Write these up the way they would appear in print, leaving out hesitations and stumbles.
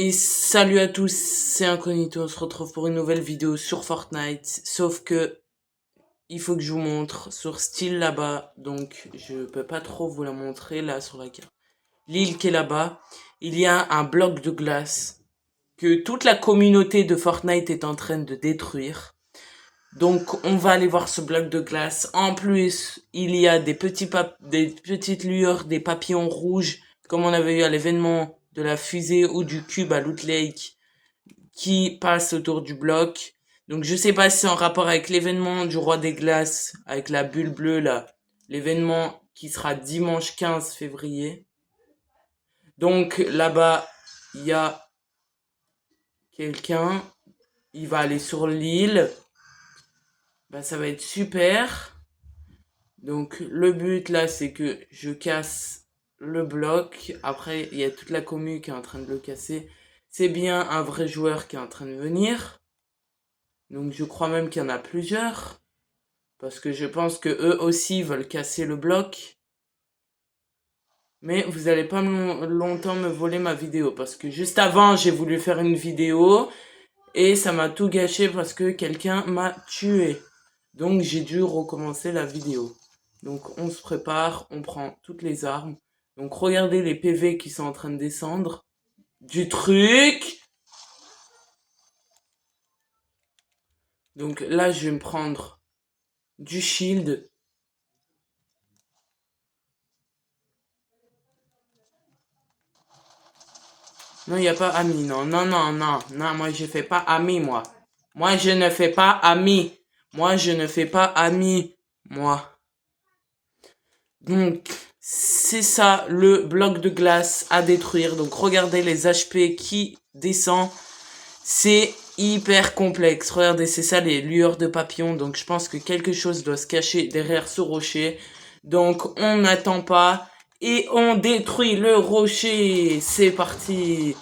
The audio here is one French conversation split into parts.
Et salut à tous, c'est Incognito, on se retrouve pour une nouvelle vidéo sur Fortnite, sauf que il faut que je vous montre sur style là-bas, donc je peux pas trop vous la montrer là sur la carte. L'île qui est là-bas, il y a un bloc de glace que toute la communauté de Fortnite est en train de détruire. Donc on va aller voir ce bloc de glace. En plus, il y a des petites lueurs, des papillons rouges, comme on avait eu à l'événement de la fusée ou du cube à Loot Lake, qui passent autour du bloc. Donc je sais pas si c'est en rapport avec l'événement du Roi des Glaces, avec la bulle bleue là, l'événement qui sera dimanche 15 février. Donc là-bas, il y a quelqu'un, il va aller sur l'île. Bah ça va être super. Donc le but là, c'est que je casse le bloc. Après, il y a toute la commu qui est en train de le casser. C'est bien un vrai joueur qui est en train de venir. Donc je crois même qu'il y en a plusieurs. Parce que je pense que eux aussi veulent casser le bloc. Mais vous allez pas longtemps me voler ma vidéo. Parce que juste avant, j'ai voulu faire une vidéo. Et ça m'a tout gâché parce que quelqu'un m'a tué. Donc j'ai dû recommencer la vidéo. Donc on se prépare, on prend toutes les armes. Donc regardez les PV qui sont en train de descendre. Du truc. Donc là je vais me prendre du shield. Non, il n'y a pas ami. Non, non, non, non. Non, moi je fais pas ami, moi. Moi je ne fais pas ami. Moi je ne fais pas ami. Moi. Donc, c'est ça le bloc de glace à détruire. Donc, regardez les HP qui descend. C'est hyper complexe. Regardez, c'est ça les lueurs de papillon. Donc, je pense que quelque chose doit se cacher derrière ce rocher. Donc, on n'attend pas. Et on détruit le rocher. C'est parti.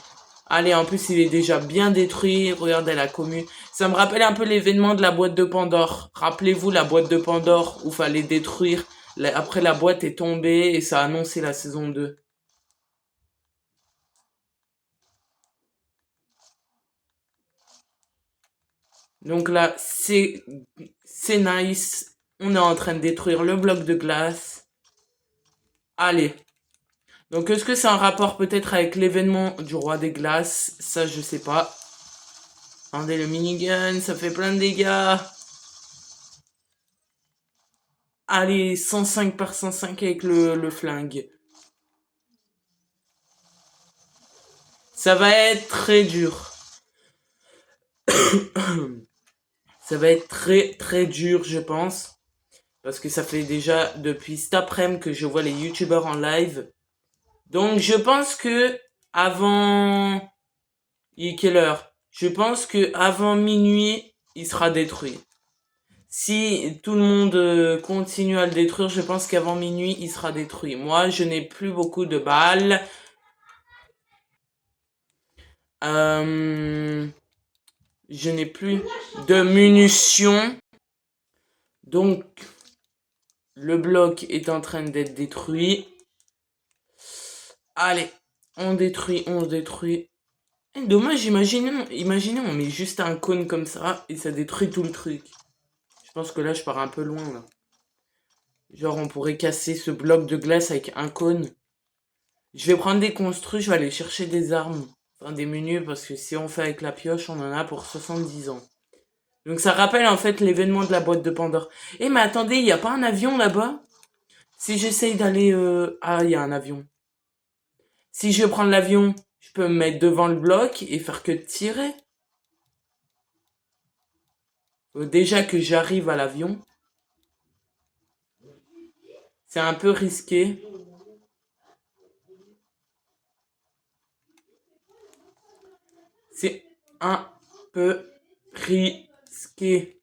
Allez, en plus, il est déjà bien détruit. Regardez la commu. Ça me rappelle un peu l'événement de la boîte de Pandore. Rappelez-vous la boîte de Pandore où fallait détruire. Après, la boîte est tombée et ça a annoncé la saison 2. Donc là, c'est nice. On est en train de détruire le bloc de glace. Allez. Donc, est-ce que c'est un rapport peut-être avec l'événement du Roi des Glaces? Ça, je sais pas. Regardez le minigun, ça fait plein de dégâts. Allez, 105 par 105 avec le flingue. Ça va être très dur. Ça va être très très dur, je pense. Parce que ça fait déjà depuis cet après-midi que je vois les youtubeurs en live. Donc je pense que avant... Il est quelle heure? Je pense que avant minuit, il sera détruit. Si tout le monde continue à le détruire, je pense qu'avant minuit, il sera détruit. Moi, je n'ai plus beaucoup de balles. Je n'ai plus de munitions. Donc, le bloc est en train d'être détruit. Allez, on détruit, on détruit. Dommage, imaginez, on met juste un cône comme ça et ça détruit tout le truc. Je pense que là, je pars un peu loin, là. Genre, on pourrait casser ce bloc de glace avec un cône. Je vais prendre des construits, je vais aller chercher des armes. Enfin, des menus, parce que si on fait avec la pioche, on en a pour 70 ans. Donc ça rappelle en fait l'événement de la boîte de Pandore. Eh mais attendez, il n'y a pas un avion là-bas? Si j'essaye d'aller... Ah, il y a un avion. Si je veux prendre l'avion, je peux me mettre devant le bloc et faire que tirer. Déjà que j'arrive à l'avion. C'est un peu risqué. C'est un peu risqué.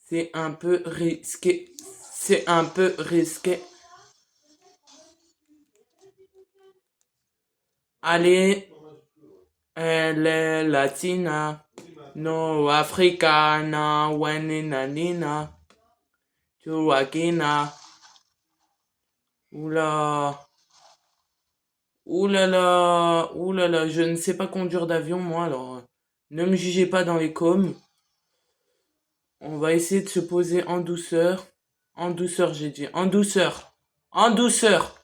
C'est un peu risqué. C'est un peu risqué. Allez, elle est latina. No africana. Wenina nina. Chuakina. Oula. Ouh là là, je ne sais pas conduire d'avion, moi, alors ne me jugez pas dans les coms. On va essayer de se poser en douceur. En douceur, j'ai dit. En douceur. En douceur.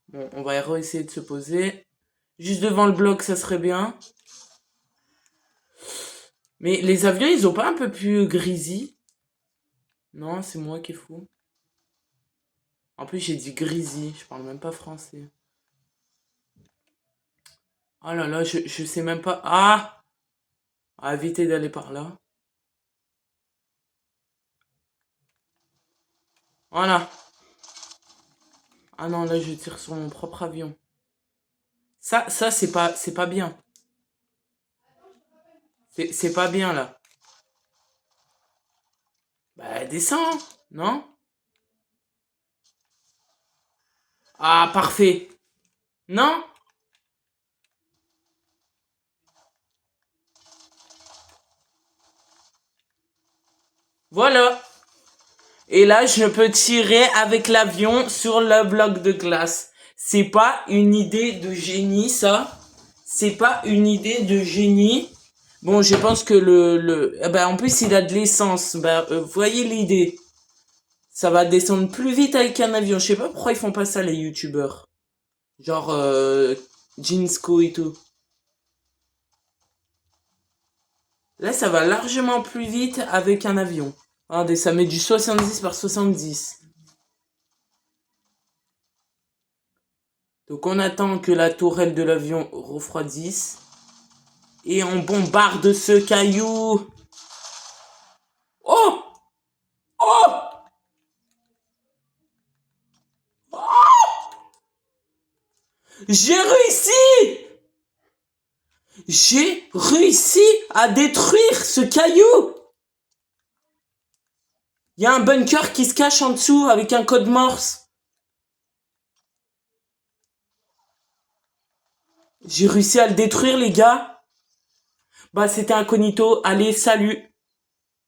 Bon, on va essayer de se poser. Juste devant le bloc, ça serait bien. Mais les avions, ils ont pas un peu plus grisy? Non, c'est moi qui est fou. En plus, j'ai dit grisy. Je parle même pas français. Oh là là, je sais même pas. Ah! À éviter d'aller par là. Voilà. Ah non, là, je tire sur mon propre avion. Ça, c'est pas bien. C'est pas bien, là. Bah, descends, non? Ah, parfait. Non? Voilà. Et là, je peux tirer avec l'avion sur le bloc de glace. C'est pas une idée de génie, ça. C'est pas une idée de génie. Bon, je pense que en plus, il a de l'essence. Vous voyez l'idée. Ça va descendre plus vite avec un avion. Je sais pas pourquoi ils font pas ça, les youtubeurs. Genre, Jinsko et tout. Là, ça va largement plus vite avec un avion. Regardez, ça met du 70 par 70. Donc on attend que la tourelle de l'avion refroidisse. Et on bombarde ce caillou. Oh! Oh! J'ai réussi! J'ai réussi à détruire ce caillou! Il y a un bunker qui se cache en dessous avec un code Morse. J'ai réussi à le détruire, les gars. Bah, c'était incognito. Allez, salut!